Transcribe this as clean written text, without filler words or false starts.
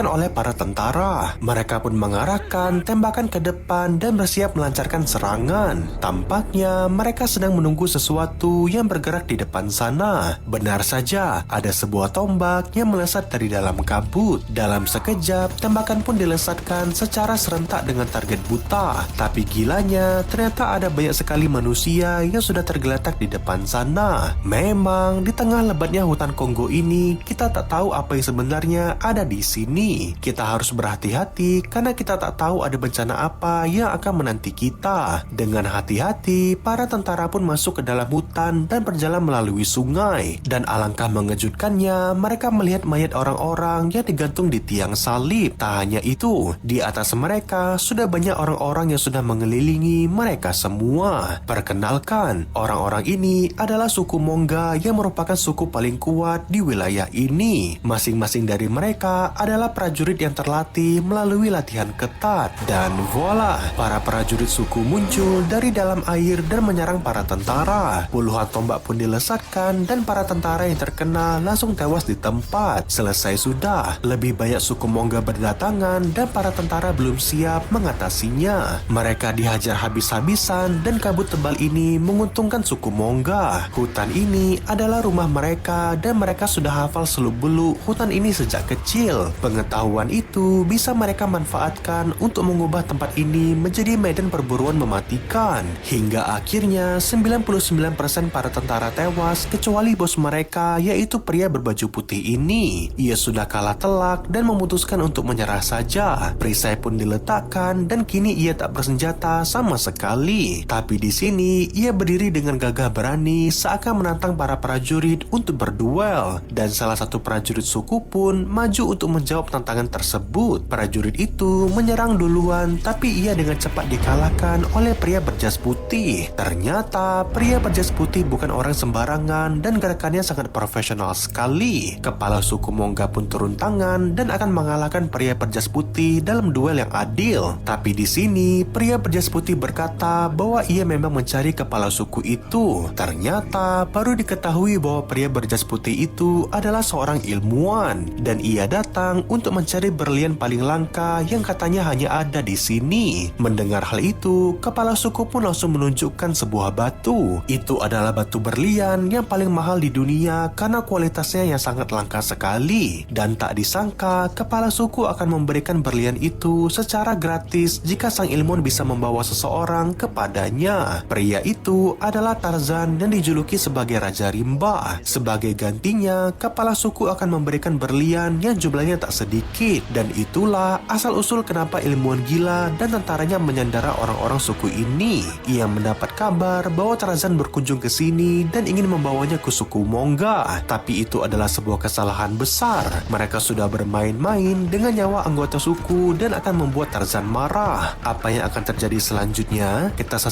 dilakukan oleh para tentara. Mereka pun mengarahkan tembakan ke depan dan bersiap melancarkan serangan. Tampaknya mereka sedang menunggu sesuatu yang bergerak di depan sana. Benar saja, ada sebuah tombak yang melesat dari dalam kabut. Dalam sekejap, tembakan pun dilesatkan secara serentak dengan target buta. Tapi gilanya, ternyata ada banyak sekali manusia yang sudah tergeletak di depan sana. Memang, di tengah lebatnya hutan Kongo ini, kita tak tahu apa yang sebenarnya ada di sini. Kita harus berhati-hati karena kita tak tahu ada bencana apa yang akan menanti kita. Dengan hati-hati, para tentara pun masuk ke dalam hutan dan berjalan melalui sungai. Dan alangkah mengejutkannya, mereka melihat mayat orang-orang yang digantung di tiang salib. Tak hanya itu, di atas mereka sudah banyak orang-orang yang sudah mengelilingi mereka semua. Perkenalkan, orang-orang ini adalah suku Mongga yang merupakan suku paling kuat di wilayah ini. Masing-masing dari mereka adalah prajurit yang terlatih melalui latihan ketat. Dan voila, para prajurit suku muncul dari dalam air dan menyerang para tentara. Puluhan tombak pun dilesatkan dan para tentara yang terkena langsung tewas di tempat. Selesai sudah, lebih banyak suku Mongga berdatangan dan para tentara belum siap mengatasinya. Mereka dihajar habis-habisan dan kabut tebal ini menguntungkan suku Mongga. Hutan ini adalah rumah mereka dan mereka sudah hafal seluk-beluk hutan ini sejak kecil. Pengetahuan itu bisa mereka manfaatkan untuk mengubah tempat ini menjadi medan perburuan mematikan. Hingga akhirnya 99% para tentara tewas kecuali bos mereka, yaitu pria berbaju putih ini. Ia sudah kalah telak dan memutuskan untuk menyerah saja. Perisai pun diletakkan dan kini ia tak bersenjata sama sekali. Tapi di sini ia berdiri dengan gagah berani seakan menantang para prajurit untuk berduel. Dan salah satu prajurit suku pun maju untuk menjawab tantangan tersebut. Prajurit itu menyerang duluan, tapi ia dengan cepat dikalahkan oleh pria berjas putih. Ternyata pria berjas putih bukan orang sembarangan dan gerakannya sangat profesional sekali. Kepala suku Mongga pun turun tangan dan akan mengalahkan pria berjas putih dalam duel yang adil. Tapi di sini pria berjas putih berkata bahwa ia memang mencari kepala suku itu. Ternyata baru diketahui bahwa pria berjas putih itu adalah seorang ilmuwan dan ia datang untuk mencari berlian paling langka yang katanya hanya ada di sini. Mendengar hal itu, kepala suku pun langsung menunjukkan sebuah batu. Itu adalah batu berlian yang paling mahal di dunia karena kualitasnya yang sangat langka sekali. Dan tak disangka, kepala suku akan memberikan berlian itu secara gratis jika sang ilmuwan bisa membawa seseorang kepadanya. Pria itu adalah Tarzan yang dijuluki sebagai Raja Rimba. Sebagai gantinya, kepala suku akan memberikan berlian yang jumlahnya tak sedikit. Dan itulah asal-usul kenapa ilmuwan gila dan tentaranya menyandara orang-orang suku ini. Ia mendapat kabar bahwa Tarzan berkunjung ke sini dan ingin membawanya ke suku Mongga. Tapi itu adalah sebuah kesalahan besar. Mereka sudah bermain-main dengan nyawa anggota suku dan akan membuat Tarzan marah. Apa yang akan terjadi selanjutnya? Kita saksikan